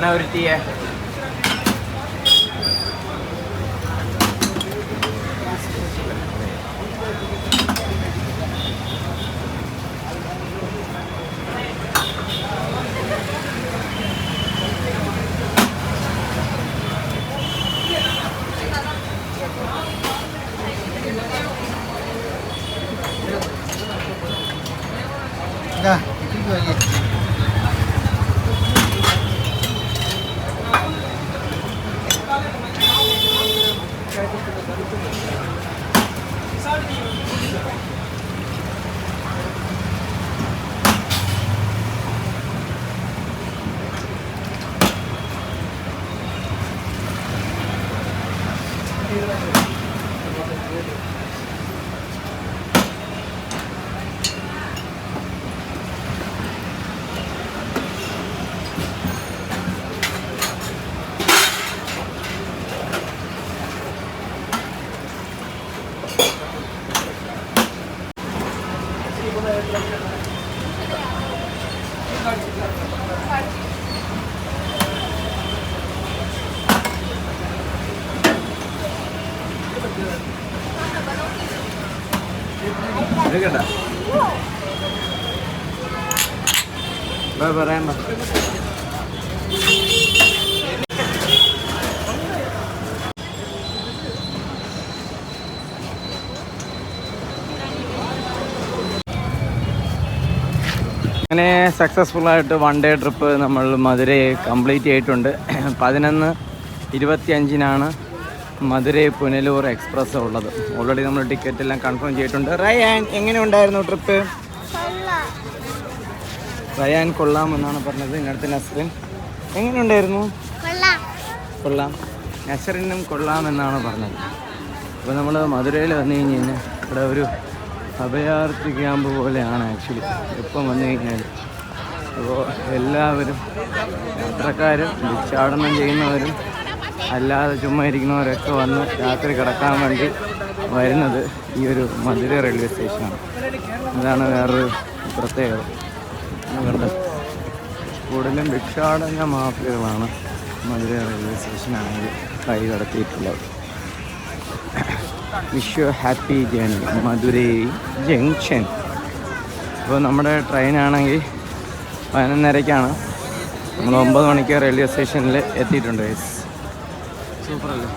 എണ്ണ ഉരുട്ടിയ എടുക്കണ്ട പറയണ്ട. അങ്ങനെ സക്സസ്ഫുള്ളായിട്ട് 1 ഡേ ട്രിപ്പ് നമ്മൾ മധുരൈ കംപ്ലീറ്റ് ചെയ്തിട്ടുണ്ട്. 11:25 മധുരൈ പുനലൂർ എക്സ്പ്രസ് ഉള്ളത്. ഓൾറെഡി നമ്മൾ ടിക്കറ്റ് എല്ലാം കൺഫേം ചെയ്തിട്ടുണ്ട്. റയാൻ എങ്ങനെ ഉണ്ടായിരുന്നു ട്രിപ്പ്? റയാൻ കൊള്ളാമെന്നാണ് പറഞ്ഞത്. ഇങ്ങനത്തെ നസ്റിൻ എങ്ങനെ ഉണ്ടായിരുന്നു? കൊള്ളാം. നസ്റിനും കൊള്ളാമെന്നാണ് പറഞ്ഞത്. അപ്പോൾ നമ്മൾ മധുരയിൽ വന്നു കഴിഞ്ഞാൽ ഇവിടെ ഒരു അഭയാർത്ഥി ക്യാമ്പ് പോലെയാണ് ആക്ച്വലി ഇപ്പം വന്നു കഴിഞ്ഞാൽ. അപ്പോൾ എല്ലാവരും യാത്രക്കാരും ഭിക്ഷാടനം ചെയ്യുന്നവരും അല്ലാതെ ചുമ്മാ ഇരിക്കുന്നവരൊക്കെ വന്ന് രാത്രി കിടക്കാൻ വേണ്ടി വരുന്നത് ഈ ഒരു മധുര റെയിൽവേ സ്റ്റേഷനാണ്. ഇതാണ് വേറൊരു പ്രത്യേകത. കണ്ടത് കൂടുതലും ഭിക്ഷാടന മാഫിയകളാണ് മധുര റെയിൽവേ സ്റ്റേഷനാണെങ്കിൽ കൈ കടത്തിയിട്ടുള്ളത്. Wish you happy journey Madurai junction. ഇപ്പോൾ നമ്മുടെ ട്രെയിനാണെങ്കിൽ 11:30 നമ്മൾ 9 മണിക്ക് റെയിൽവേ സ്റ്റേഷനിൽ എത്തിയിട്ടുണ്ട്. സൂപ്പറല്ലേ?